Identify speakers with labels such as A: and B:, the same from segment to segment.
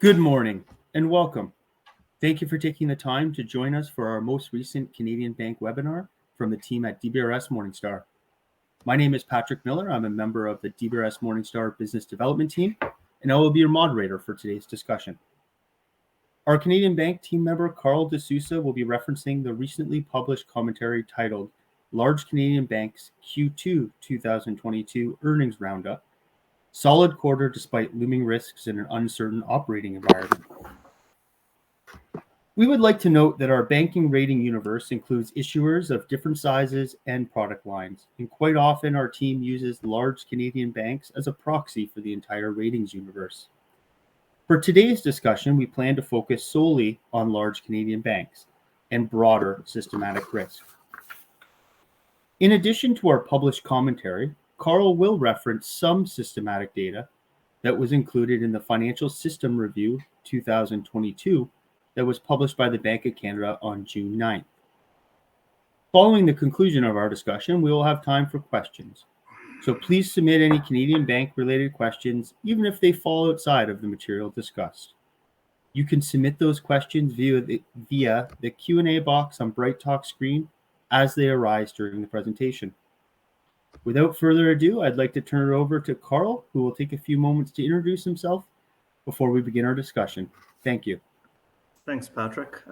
A: Good morning and welcome. Thank you for taking the time to join us for our most recent Canadian Bank webinar from the team at DBRS Morningstar. My name is Patrick Miller. I'm a member of the DBRS Morningstar Business Development Team, and I will be your moderator for today's discussion. Our Canadian Bank team member, Carl de Souza, will be referencing the recently published commentary titled Large Canadian Banks Q2 2022 Earnings Roundup, Solid Quarter Despite Looming Risks in an Uncertain Operating Environment. We would like to note that our banking rating universe includes issuers of different sizes and product lines, and quite often our team uses large Canadian banks as a proxy for the entire ratings universe. For today's discussion, we plan to focus solely on large Canadian banks and broader systematic risk. In addition to our published commentary, Carl will reference some systematic data that was included in the Financial System Review 2022 that was published by the Bank of Canada on June 9th. Following the conclusion of our discussion, we will have time for questions. So please submit any Canadian bank-related questions, even if they fall outside of the material discussed. You can submit those questions via the Q&A box on BrightTalk screen as they arise during the presentation. Without further ado, I'd like to turn it over to Carl, who will take a few moments to introduce himself before we begin our discussion. Thank you.
B: Thanks, Patrick.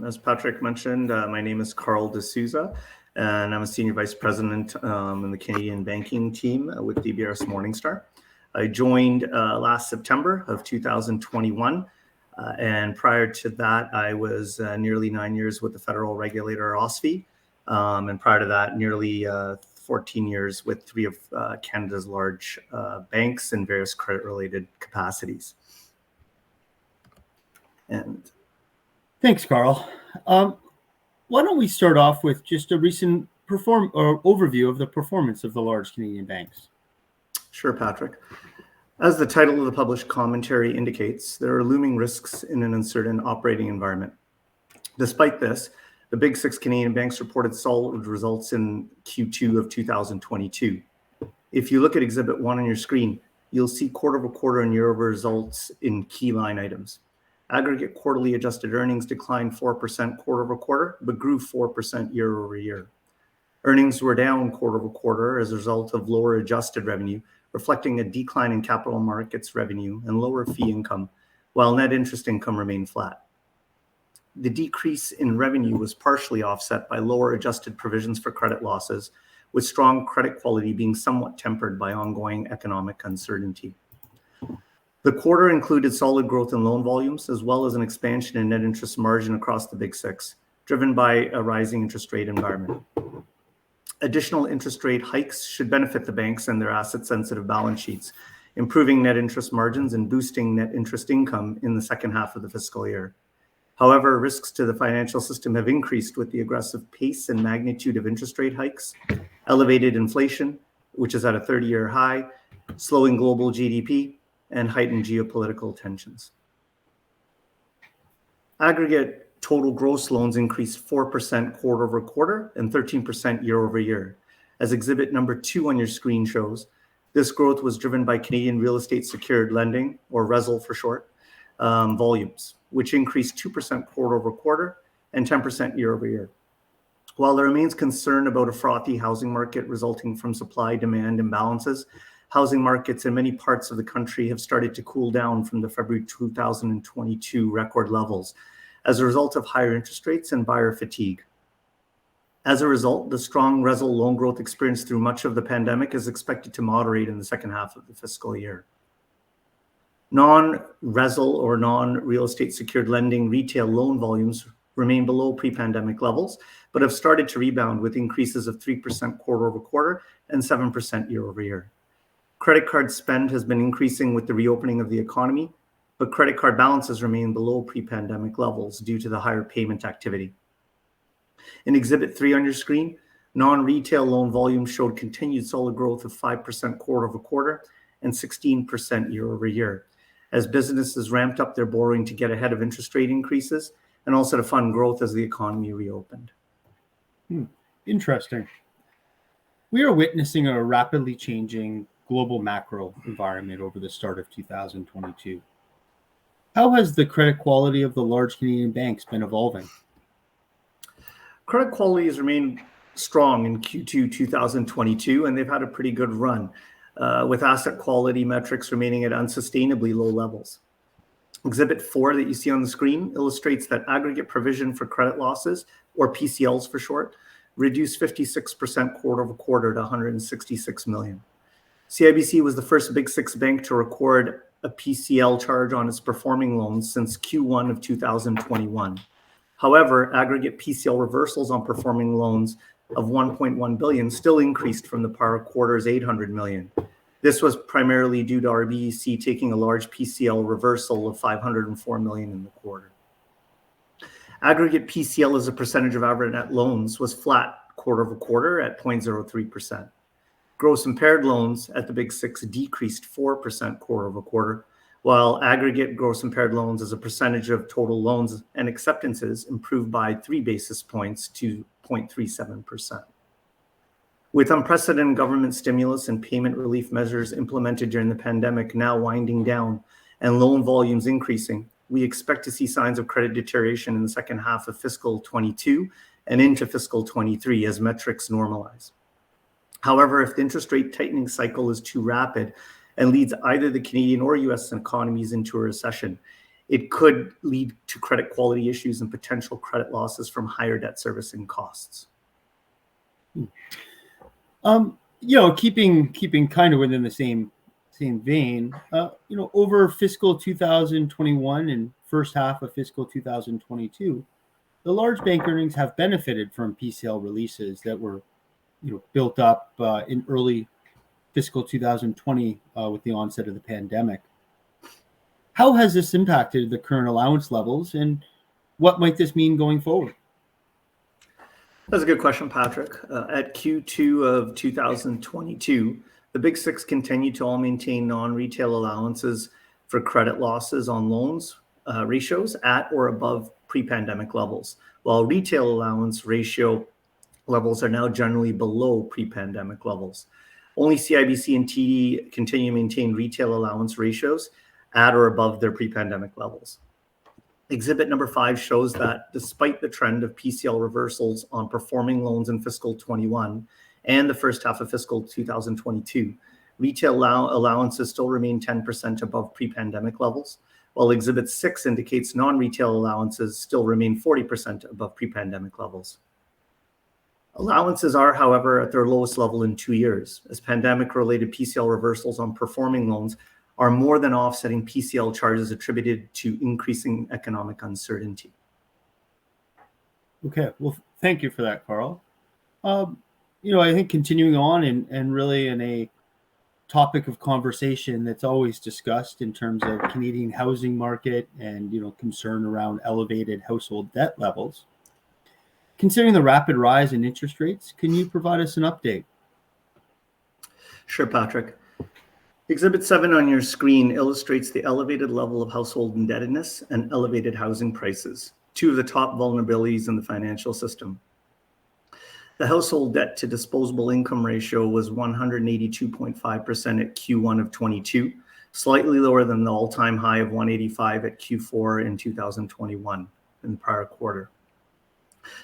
B: As Patrick mentioned, my name is Carl de Souza, and I'm a Senior Vice President in the Canadian Banking team with DBRS Morningstar. I joined last September of 2021, and prior to that, I was nearly 9 years with the federal regulator OSFI, and prior to that, nearly 14 years with three of Canada's large banks in various credit-related capacities. And
A: thanks, Carl. Why don't we start off with just a recent overview of the performance of the large Canadian banks?
B: Sure, Patrick. As the title of the published commentary indicates, there are looming risks in an uncertain operating environment. Despite this, the big six Canadian banks reported solid results in Q2 of 2022. If you look at Exhibit 1 on your screen, you'll see quarter-over-quarter and year-over results in key line items. Aggregate quarterly adjusted earnings declined 4% quarter-over-quarter, but grew 4% year-over-year. Earnings were down quarter-over-quarter as a result of lower adjusted revenue, reflecting a decline in capital markets revenue and lower fee income, while net interest income remained flat. The decrease in revenue was partially offset by lower adjusted provisions for credit losses, with strong credit quality being somewhat tempered by ongoing economic uncertainty. The quarter included solid growth in loan volumes, as well as an expansion in net interest margin across the big six, driven by a rising interest rate environment. Additional interest rate hikes should benefit the banks and their asset-sensitive balance sheets, improving net interest margins and boosting net interest income in the second half of the fiscal year. However, risks to the financial system have increased with the aggressive pace and magnitude of interest rate hikes, elevated inflation, which is at a 30-year high, slowing global GDP, and heightened geopolitical tensions. Aggregate total gross loans increased 4% quarter-over-quarter and 13% year-over-year. As exhibit number 2 on your screen shows, this growth was driven by Canadian real estate secured lending, or RESL for short, volumes, which increased 2% quarter-over-quarter and 10% year-over-year. While there remains concern about a frothy housing market resulting from supply-demand imbalances, housing markets in many parts of the country have started to cool down from the February 2022 record levels as a result of higher interest rates and buyer fatigue. As a result, the strong RESL loan growth experienced through much of the pandemic is expected to moderate in the second half of the fiscal year. Non-RESL or non-real estate secured lending retail loan volumes remain below pre-pandemic levels, but have started to rebound with increases of 3% quarter-over-quarter and 7% year-over-year. Credit card spend has been increasing with the reopening of the economy, but credit card balances remain below pre-pandemic levels due to the higher payment activity. In Exhibit 3 on your screen, non-retail loan volumes showed continued solid growth of 5% quarter-over-quarter and 16% year-over-year, as businesses ramped up their borrowing to get ahead of interest rate increases and also to fund growth as the economy reopened.
A: Interesting. We are witnessing a rapidly changing global macro environment over the start of 2022. How has the credit quality of the large Canadian banks been evolving?
B: Credit quality has remained strong in Q2 2022, and they've had a pretty good run, with asset quality metrics remaining at unsustainably low levels. Exhibit 4 that you see on the screen illustrates that aggregate provision for credit losses, or PCLs for short, reduced 56% quarter over quarter to 166 million. CIBC was the first Big Six bank to record a PCL charge on its performing loans since Q1 of 2021. However, aggregate PCL reversals on performing loans of 1.1 billion still increased from the prior quarter's 800 million. This was primarily due to RBC taking a large PCL reversal of 504 million in the quarter. Aggregate PCL as a percentage of average net loans was flat quarter over quarter at 0.03%. Gross impaired loans at the Big Six decreased 4% quarter over quarter, while aggregate gross impaired loans as a percentage of total loans and acceptances improved by 3 basis points to 0.37%. With unprecedented government stimulus and payment relief measures implemented during the pandemic now winding down and loan volumes increasing, we expect to see signs of credit deterioration in the second half of fiscal 22 and into fiscal 23 as metrics normalize. However, if the interest rate tightening cycle is too rapid and leads either the Canadian or US economies into a recession, it could lead to credit quality issues and potential credit losses from higher debt servicing costs.
A: Keeping kind of within the same vein, over fiscal 2021 and first half of fiscal 2022, the large bank earnings have benefited from PCL releases that were, built up in early fiscal 2020 with the onset of the pandemic. How has this impacted the current allowance levels, and what might this mean going forward?
B: That's a good question, Patrick. At Q2 of 2022, the Big Six continued to all maintain non-retail allowances for credit losses on loans ratios at or above pre-pandemic levels, while retail allowance ratio levels are now generally below pre-pandemic levels. Only CIBC and TD continue to maintain retail allowance ratios at or above their pre-pandemic levels. Exhibit number 5 shows that despite the trend of PCL reversals on performing loans in fiscal 21 and the first half of fiscal 2022, retail allowances still remain 10% above pre-pandemic levels, while Exhibit 6 indicates non-retail allowances still remain 40% above pre-pandemic levels. Allowances are, however, at their lowest level in 2 years, as pandemic-related PCL reversals on performing loans are more than offsetting PCL charges attributed to increasing economic uncertainty.
A: Okay, well, thank you for that, Carl. I think continuing on and really in a topic of conversation that's always discussed in terms of Canadian housing market and, concern around elevated household debt levels. Considering the rapid rise in interest rates, can you provide us an update?
B: Sure, Patrick. Exhibit 7 on your screen illustrates the elevated level of household indebtedness and elevated housing prices, two of the top vulnerabilities in the financial system. The household debt to disposable income ratio was 182.5% at Q1 of 22, slightly lower than the all-time high of 185 at Q4 in 2021 in the prior quarter.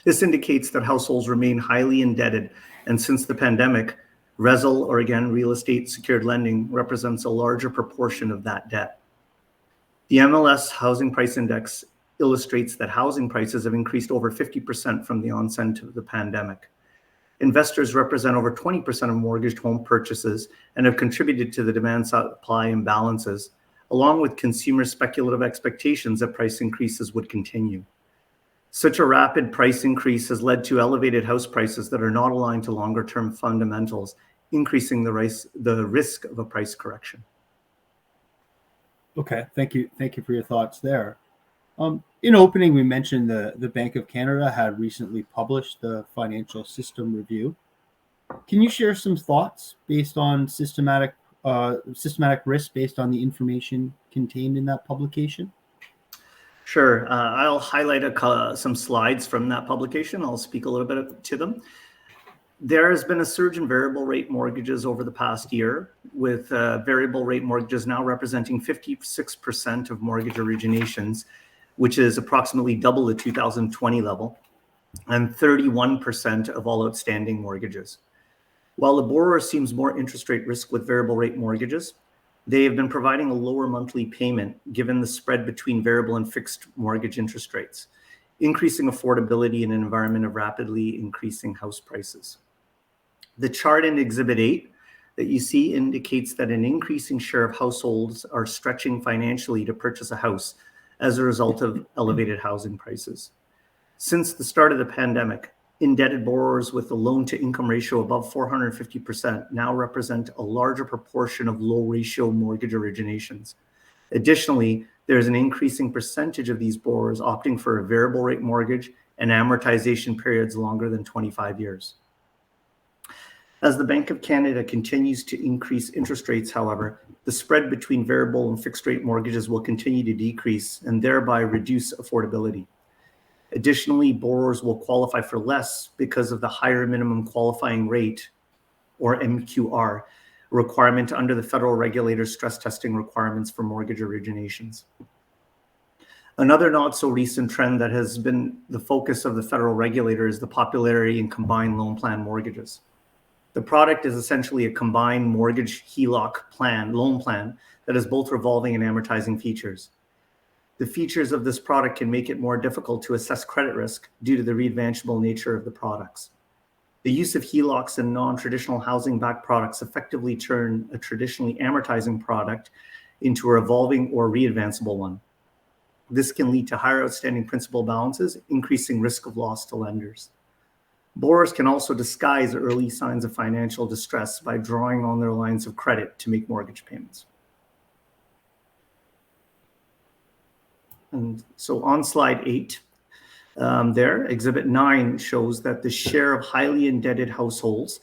B: This indicates that households remain highly indebted, and since the pandemic, RESL, or again, real estate secured lending, represents a larger proportion of that debt. The MLS Housing Price Index illustrates that housing prices have increased over 50% from the onset of the pandemic. Investors represent over 20% of mortgaged home purchases and have contributed to the demand-supply imbalances, along with consumer speculative expectations that price increases would continue. Such a rapid price increase has led to elevated house prices that are not aligned to longer-term fundamentals, increasing the risk of a price correction.
A: Okay, thank you for your thoughts there. In opening, we mentioned the Bank of Canada had recently published the Financial System Review. Can you share some thoughts based on systematic risk based on the information contained in that publication?
B: Sure. I'll highlight some slides from that publication. I'll speak a little bit to them. There has been a surge in variable rate mortgages over the past year, with variable rate mortgages now representing 56% of mortgage originations, which is approximately double the 2020 level, and 31% of all outstanding mortgages. While the borrower seems more interest rate risk with variable rate mortgages, they have been providing a lower monthly payment given the spread between variable and fixed mortgage interest rates, increasing affordability in an environment of rapidly increasing house prices. The chart in Exhibit 8 that you see indicates that an increasing share of households are stretching financially to purchase a house as a result of elevated housing prices. Since the start of the pandemic, indebted borrowers with a loan-to-income ratio above 450% now represent a larger proportion of low-ratio mortgage originations. Additionally, there's an increasing percentage of these borrowers opting for a variable rate mortgage and amortization periods longer than 25 years. As the Bank of Canada continues to increase interest rates, however, the spread between variable and fixed rate mortgages will continue to decrease and thereby reduce affordability. Additionally, borrowers will qualify for less because of the higher minimum qualifying rate, or MQR, requirement under the federal regulator's stress testing requirements for mortgage originations. Another not so recent trend that has been the focus of the federal regulator is the popularity in combined loan plan mortgages. The product is essentially a combined mortgage HELOC loan plan that has both revolving and amortizing features. The features of this product can make it more difficult to assess credit risk due to the readvanceable nature of the products. The use of HELOCs and non-traditional housing-backed products effectively turn a traditionally amortizing product into a revolving or readvanceable one. This can lead to higher outstanding principal balances, increasing risk of loss to lenders. Borrowers can also disguise early signs of financial distress by drawing on their lines of credit to make mortgage payments. And so on slide 8, Exhibit 9 shows that the share of highly indebted households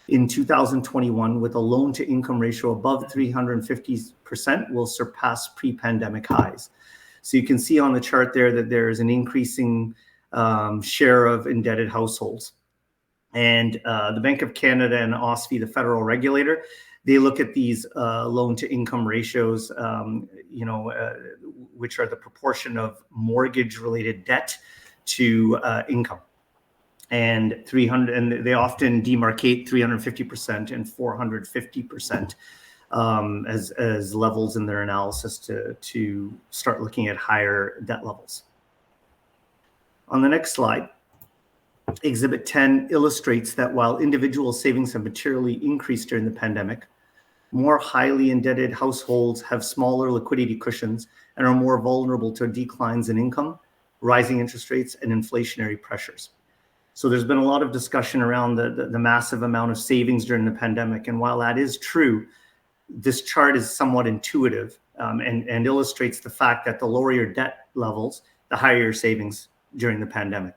B: in 2021 with a loan-to-income ratio above 350% will surpass pre-pandemic highs. So you can see on the chart there that there is an increasing share of indebted households. And the Bank of Canada and OSFI, the federal regulator, they look at these loan-to-income ratios, which are the proportion of mortgage-related debt to income. And they often demarcate 350% and 450% as levels in their analysis to start looking at higher debt levels. On the next slide, Exhibit 10 illustrates that while individual savings have materially increased during the pandemic, more highly indebted households have smaller liquidity cushions and are more vulnerable to declines in income, rising interest rates, and inflationary pressures. So there's been a lot of discussion around the massive amount of savings during the pandemic. And while that is true, this chart is somewhat intuitive and illustrates the fact that the lower your debt levels, the higher your savings during the pandemic.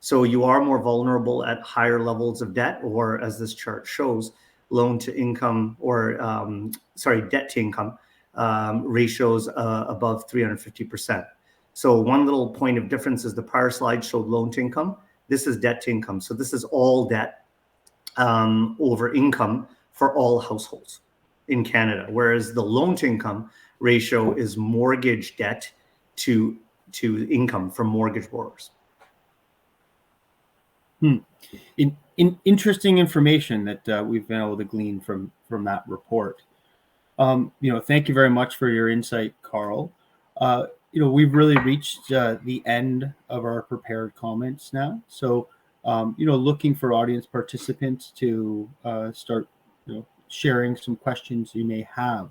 B: So you are more vulnerable at higher levels of debt, or as this chart shows, loan to income or debt to income ratios above 350%. So one little point of difference is the prior slide showed loan to income. This is debt to income. So this is all debt over income for all households in Canada, whereas the loan to income ratio is mortgage debt to income from mortgage borrowers.
A: Interesting information that we've been able to glean from that report. Thank you very much for your insight, Carl. We've really reached the end of our prepared comments now. So, looking for audience participants to start, sharing some questions you may have.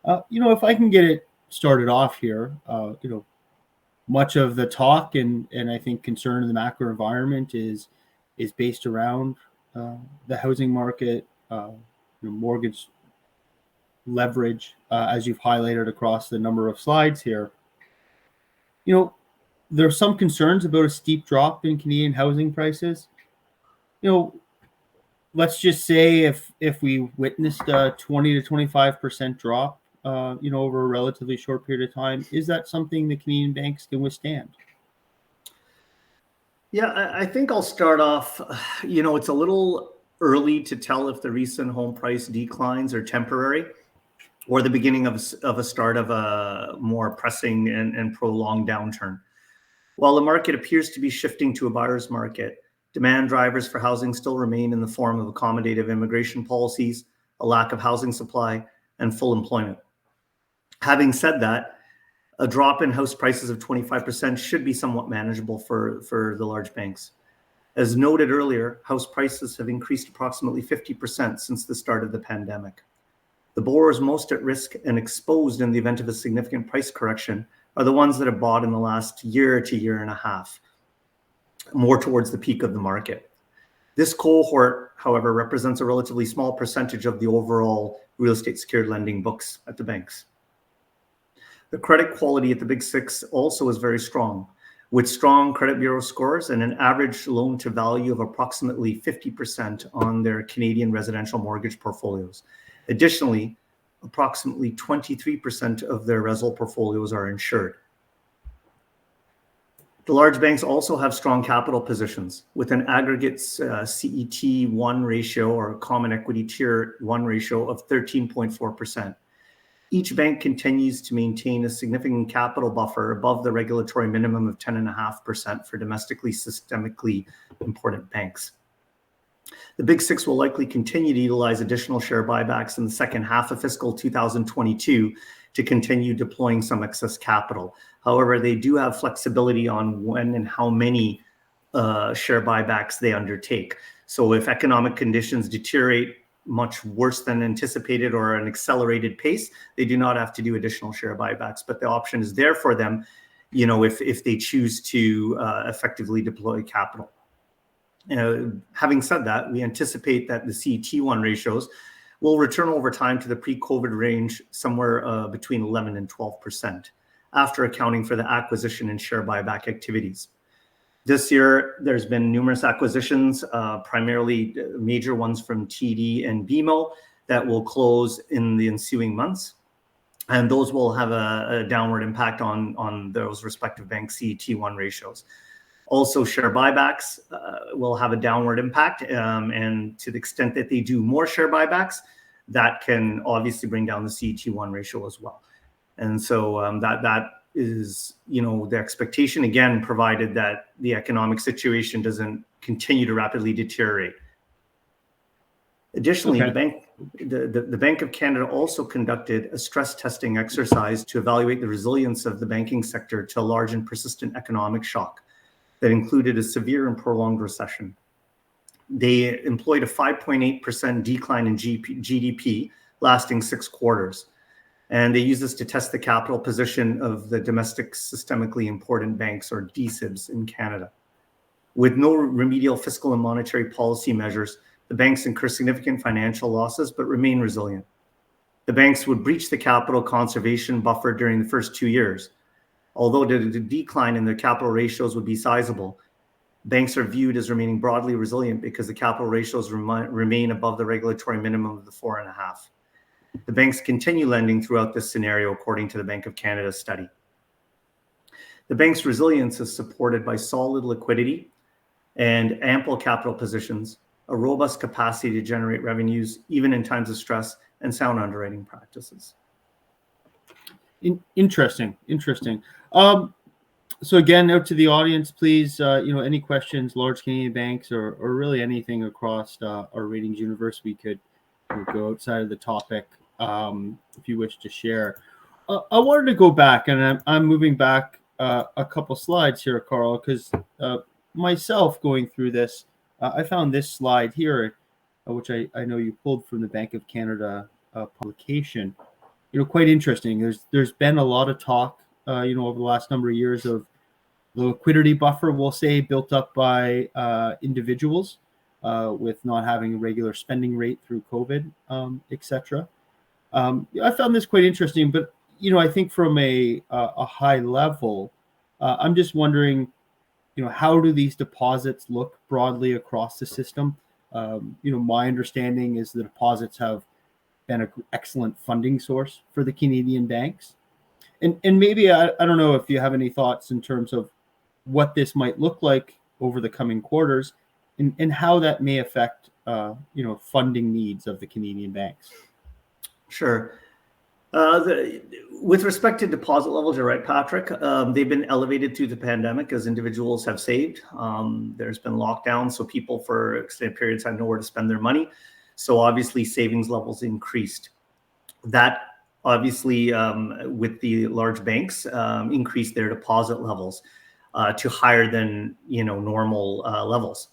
A: If I can get it started off here, much of the talk and I think concern in the macro environment is based around the housing market, mortgage leverage, as you've highlighted across the number of slides here. There are some concerns about a steep drop in Canadian housing prices. Let's just say if we witnessed a 20 to 25% drop, over a relatively short period of time, is that something the Canadian banks can withstand?
B: Yeah, I think I'll start off. It's a little early to tell if the recent home price declines are temporary or the beginning of a start of a more pressing and prolonged downturn. While the market appears to be shifting to a buyer's market, demand drivers for housing still remain in the form of accommodative immigration policies, a lack of housing supply, and full employment. Having said that, a drop in house prices of 25% should be somewhat manageable for the large banks. As noted earlier, house prices have increased approximately 50% since the start of the pandemic. The borrowers most at risk and exposed in the event of a significant price correction are the ones that have bought in the last year to year and a half, more towards the peak of the market. This cohort, however, represents a relatively small percentage of the overall real estate secured lending books at the banks. The credit quality at the Big Six also is very strong, with strong credit bureau scores and an average loan to value of approximately 50% on their Canadian residential mortgage portfolios. Additionally, approximately 23% of their RESL portfolios are insured. The large banks also have strong capital positions with an aggregate CET1 ratio or Common Equity Tier 1 ratio of 13.4%. Each bank continues to maintain a significant capital buffer above the regulatory minimum of 10.5% for domestically systemically important banks. The Big Six will likely continue to utilize additional share buybacks in the second half of fiscal 2022 to continue deploying some excess capital. However, they do have flexibility on when and how many share buybacks they undertake. So if economic conditions deteriorate much worse than anticipated or an accelerated pace, they do not have to do additional share buybacks, but the option is there for them, if they choose to effectively deploy capital. Having said that, we anticipate that the CET1 ratios will return over time to the pre-COVID range, somewhere between 11 and 12%, after accounting for the acquisition and share buyback activities. This year, there's been numerous acquisitions, primarily major ones from TD and BMO that will close in the ensuing months. And those will have a downward impact on those respective bank CET1 ratios. Also, share buybacks will have a downward impact. And to the extent that they do more share buybacks, that can obviously bring down the CET1 ratio as well. And so that is, the expectation, again, provided that the economic situation doesn't continue to rapidly deteriorate. Additionally, okay, the Bank of Canada also conducted a stress testing exercise to evaluate the resilience of the banking sector to a large and persistent economic shock that included a severe and prolonged recession. They employed a 5.8% decline in GDP lasting 6 quarters. And they use this to test the capital position of the domestic systemically important banks, or DSIBs, in Canada. With no remedial fiscal and monetary policy measures, the banks incur significant financial losses but remain resilient. The banks would breach the capital conservation buffer during the first 2 years. Although the decline in their capital ratios would be sizable, banks are viewed as remaining broadly resilient because the capital ratios remain above the regulatory minimum of the 4.5. The banks continue lending throughout this scenario, according to the Bank of Canada study. The bank's resilience is supported by solid liquidity and ample capital positions, a robust capacity to generate revenues, even in times of stress, and sound underwriting practices.
A: Interesting. So again, out to the audience, please, any questions, large Canadian banks, or really anything across our ratings universe, we could go outside of the topic if you wish to share. I wanted to go back, and I'm moving back a couple slides here, Carl, because myself going through this, I found this slide here, which I know you pulled from the Bank of Canada publication. Quite interesting. There's been a lot of talk, over the last number of years of the liquidity buffer, we'll say, built up by individuals with not having a regular spending rate through COVID, etc. I found this quite interesting, but I think from a high level, I'm just wondering, how do these deposits look broadly across the system? My understanding is the deposits have been an excellent funding source for the Canadian banks. And maybe, I don't know if you have any thoughts in terms of what this might look like over the coming quarters, and how that may affect funding needs of the Canadian banks.
B: Sure. With respect to deposit levels, you're right, Patrick. They've been elevated through the pandemic as individuals have saved. There's been lockdowns, so people for extended periods had nowhere to spend their money. So obviously savings levels increased. That obviously with the large banks increased their deposit levels to higher than normal levels.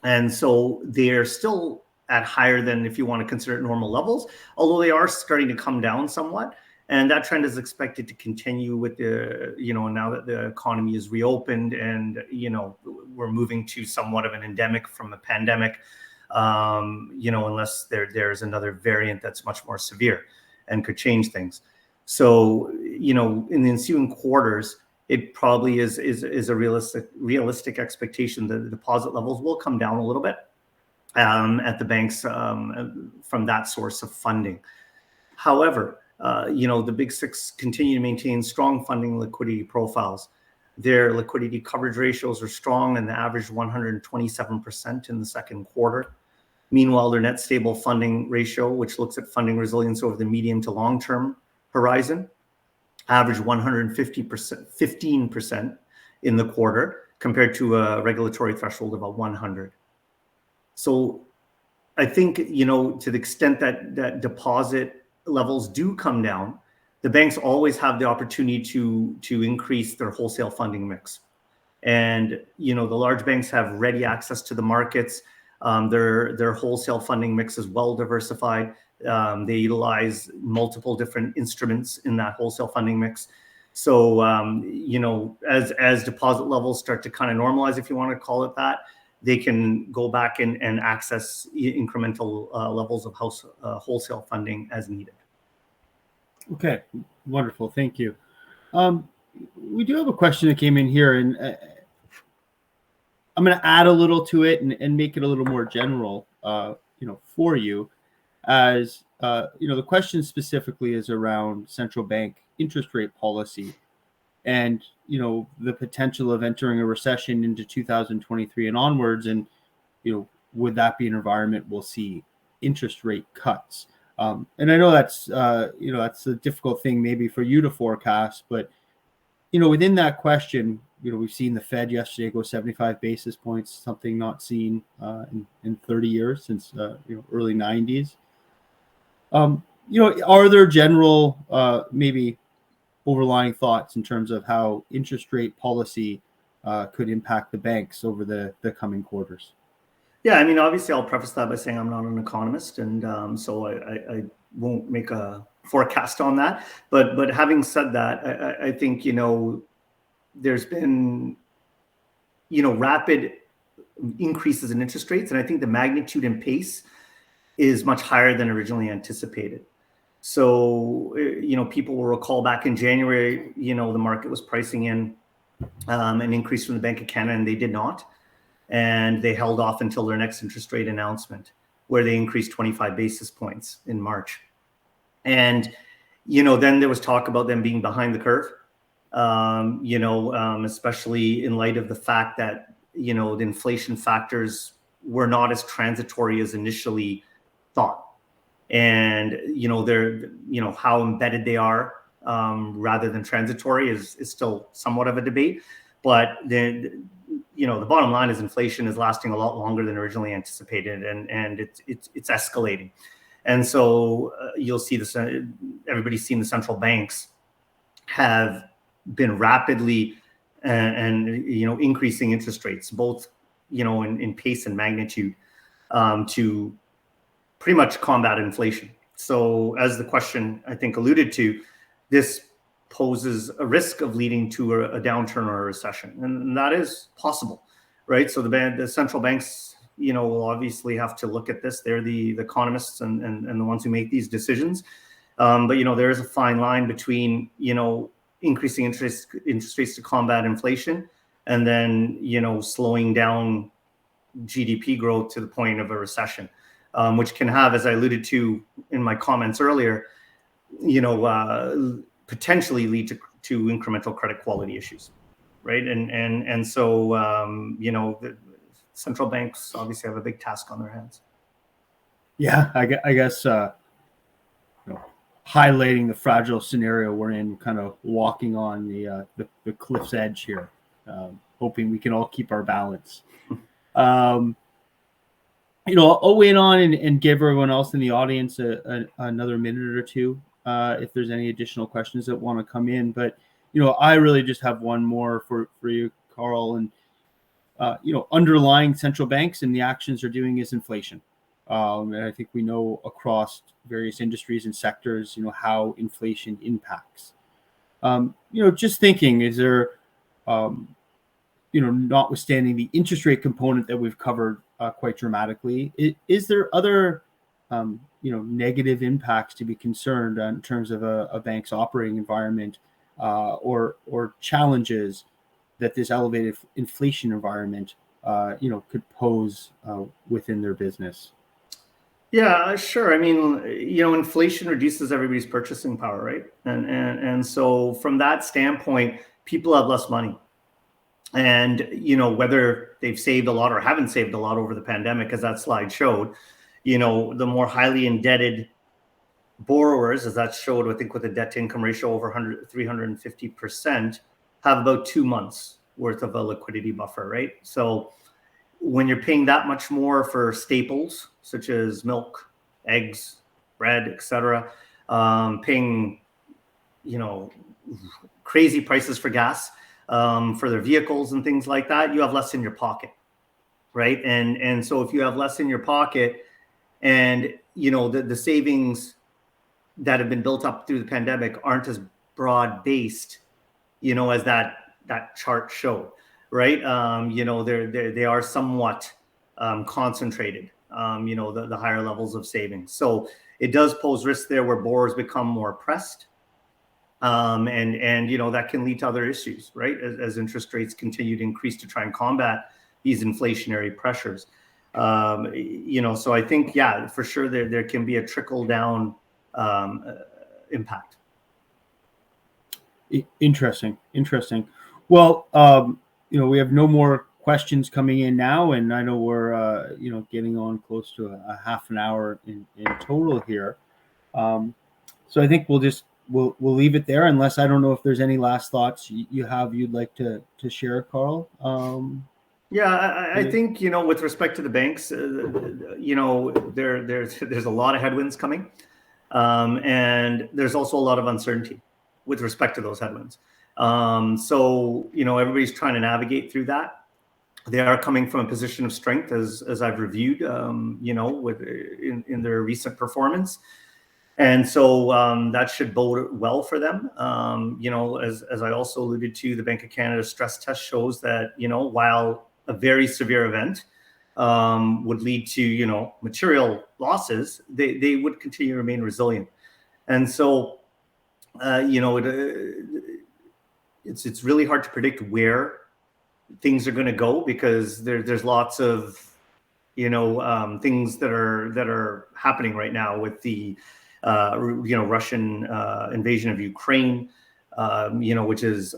B: And so they're still at higher than, if you want to consider it, normal levels, although they are starting to come down somewhat. And that trend is expected to continue with the, now that the economy is reopened and, we're moving to somewhat of an endemic from a pandemic, unless there's another variant that's much more severe and could change things. So, in the ensuing quarters, it probably is a realistic expectation that the deposit levels will come down a little bit at the banks from that source of funding. However, the big six continue to maintain strong funding liquidity profiles. Their liquidity coverage ratios are strong and they averaged 127% in the second quarter. Meanwhile, their net stable funding ratio, which looks at funding resilience over the medium to long-term horizon, averaged 15% in the quarter compared to a regulatory threshold of about 100. So I think, to the extent that deposit levels do come down, the banks always have the opportunity to increase their wholesale funding mix. And, the large banks have ready access to the markets. Their wholesale funding mix is well diversified. They utilize multiple different instruments in that wholesale funding mix. So, as deposit levels start to kind of normalize, if you want to call it that, they can go back and access incremental levels of wholesale funding as needed.
A: Okay, wonderful. Thank you. We do have a question that came in here, and I'm going to add a little to it and make it a little more general, for you. As the question specifically is around central bank interest rate policy, and the potential of entering a recession into 2023 and onwards, and would that be an environment we'll see interest rate cuts? And I know that's that's a difficult thing maybe for you to forecast, but within that question, we've seen the Fed yesterday go 75 basis points, something not seen in 30 years since early 90s. Are there general maybe overlying thoughts in terms of how interest rate policy could impact the banks over the coming quarters?
B: Yeah, I mean, obviously, I'll preface that by saying I'm not an economist, and so I won't make a forecast on that. But having said that, I think there's been rapid increases in interest rates, and I think the magnitude and pace is much higher than originally anticipated. So people will recall back in January, the market was pricing in an increase from the Bank of Canada, and they did not. And they held off until their next interest rate announcement, where they increased 25 basis points in March. And, then there was talk about them being behind the curve, especially in light of the fact that, the inflation factors were not as transitory as initially thought. And, they're, how embedded they are rather than transitory is still somewhat of a debate. But then, the bottom line is inflation is lasting a lot longer than originally anticipated, and it's escalating. And so you'll see this. Everybody's seen the central banks have been rapidly and increasing interest rates, both in pace and magnitude, to pretty much combat inflation. So as the question I think alluded to, this poses a risk of leading to a downturn or a recession, and that is possible, right? So the central banks, will obviously have to look at this. They're the economists and the ones who make these decisions. But there is a fine line between increasing interest rates to combat inflation, and then slowing down GDP growth to the point of a recession, which can have, as I alluded to in my comments earlier, potentially lead to incremental credit quality issues. right? And so the central banks obviously have a big task on their hands.
A: Yeah, I guess highlighting the fragile scenario we're in, kind of walking on the cliff's edge here, hoping we can all keep our balance. I'll wait on and give everyone else in the audience another minute or two if there's any additional questions that want to come in. But I really just have one more for you, Carl. And underlying central banks and the actions they're doing is inflation. And I think we know across various industries and sectors, how inflation impacts. Just thinking, is there, notwithstanding the interest rate component that we've covered quite dramatically, is there other, negative impacts to be concerned in terms of a bank's operating environment or challenges that this elevated inflation environment, could pose within their business?
B: Yeah, sure. I mean, inflation reduces everybody's purchasing power, right? And so from that standpoint, people have less money. And, whether they've saved a lot or haven't saved a lot over the pandemic, as that slide showed, the more highly indebted borrowers, as that showed, I think with a debt to income ratio over 350%, have about 2 months worth of a liquidity buffer, right? So when you're paying that much more for staples such as milk, eggs, bread, etc., paying crazy prices for gas for their vehicles and things like that, you have less in your pocket, right? And so if you have less in your pocket, and the savings that have been built up through the pandemic aren't as broad based, as that chart showed, right? They are somewhat concentrated, the higher levels of savings. So it does pose risk there where borrowers become more pressed. And that can lead to other issues, right? As interest rates continue to increase to try and combat these inflationary pressures. So I think, yeah, for sure there can be a trickle down impact.
A: Interesting. Well, we have no more questions coming in now, and I know we're getting on close to a half an hour in total here. So I think we'll leave it there, unless I don't know if there's any last thoughts you'd like to share, Carl.
B: Yeah, I think with respect to the banks, there's a lot of headwinds coming, and there's also a lot of uncertainty with respect to those headwinds. So everybody's trying to navigate through that. They are coming from a position of strength, as I've reviewed, in their recent performance. And so that should bode well for them. As I also alluded to, the Bank of Canada stress test shows that, while a very severe event would lead to, material losses, they would continue to remain resilient. And so, it's really hard to predict where things are going to go, because there's lots of, things that are happening right now with the Russian invasion of Ukraine, which is,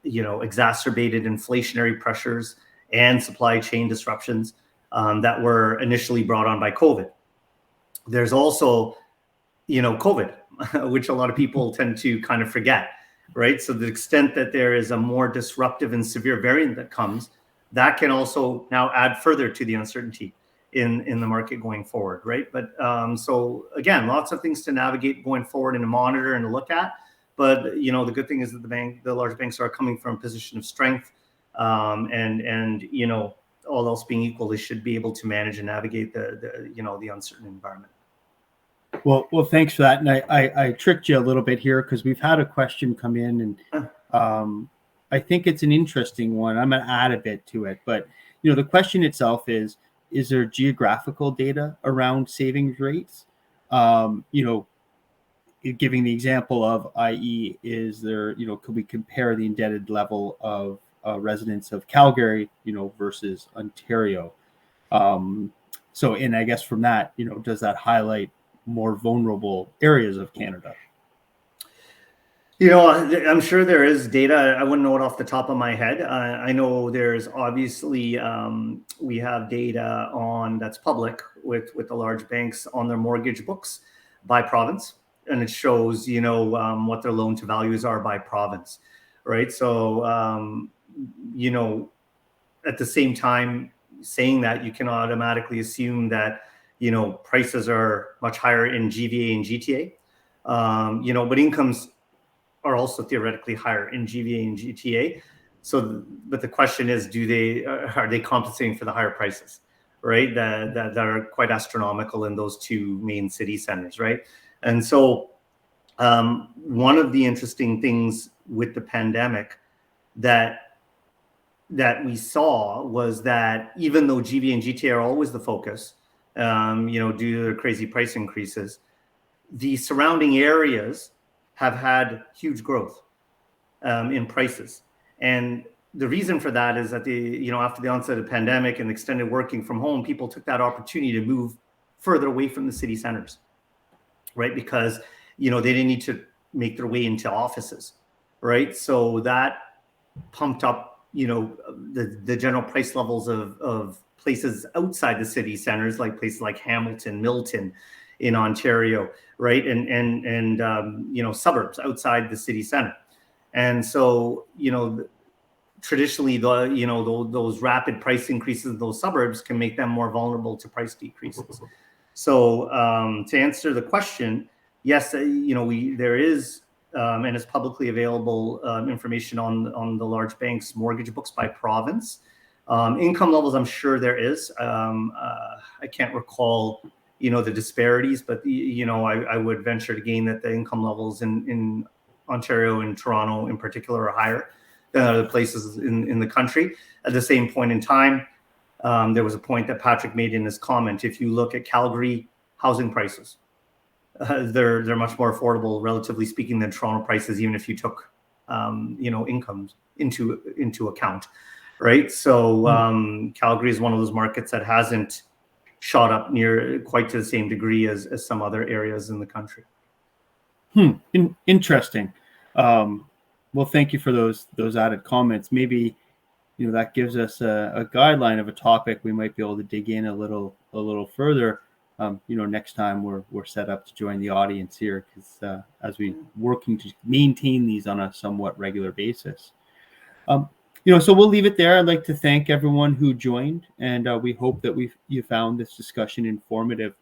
B: exacerbated inflationary pressures and supply chain disruptions that were initially brought on by COVID. There's also, COVID, which a lot of people tend to kind of forget, right? So the extent that there is a more disruptive and severe variant that comes, that can also now add further to the uncertainty in the market going forward, right? But so again, lots of things to navigate going forward and to monitor and to look at. But the good thing is that the large banks are coming from a position of strength, and all else being equal, they should be able to manage and navigate the uncertain environment.
A: Well, thanks for that. And I tricked you a little bit here, because we've had a question come in, and I think it's an interesting one. I'm going to add a bit to it, but the question itself is there geographical data around savings rates? Giving the example of, i.e., is there, could we compare the indebted level of residents of Calgary, versus Ontario? So, and I guess from that, does that highlight more vulnerable areas of Canada?
B: I'm sure there is data. I wouldn't know it off the top of my head. I know there's obviously we have data on that's public with the large banks on their mortgage books by province, and it shows what their loan to values are by province, right? So at the same time, saying that, you can automatically assume that prices are much higher in GVA and GTA, but incomes are also theoretically higher in GVA and GTA. So, but the question is, are they compensating for the higher prices, right? That are quite astronomical in those two main city centers, right? And so, one of the interesting things with the pandemic that we saw was that even though GVA and GTA are always the focus, due to their crazy price increases, the surrounding areas have had huge growth in prices. And the reason for that is that after the onset of the pandemic and extended working from home, people took that opportunity to move further away from the city centers, right? Because, they didn't need to make their way into offices, right? So that pumped up, the general price levels of places outside the city centers, like places like Hamilton, Milton in Ontario, right? And suburbs outside the city center. And so, traditionally, those rapid price increases in those suburbs can make them more vulnerable to price decreases. So to answer the question, yes, there is, and it's publicly available information on the large banks' mortgage books by province. Income levels, I'm sure there is. I can't recall, the disparities, but I would venture to gain that the income levels in Ontario and Toronto in particular are higher than other places in the country. At the same point in time, there was a point that Patrick made in his comment. If you look at Calgary housing prices, they're much more affordable, relatively speaking, than Toronto prices, even if you took incomes into account, right? So Calgary is one of those markets that hasn't shot up near quite to the same degree as some other areas in the country.
A: Interesting. Well, thank you for those added comments. Maybe that gives us a guideline of a topic we might be able to dig in a little further. Next time we're set up to join the audience here, because as we working to maintain these on a somewhat regular basis. So we'll leave it there. I'd like to thank everyone who joined, and we hope that you found this discussion informative.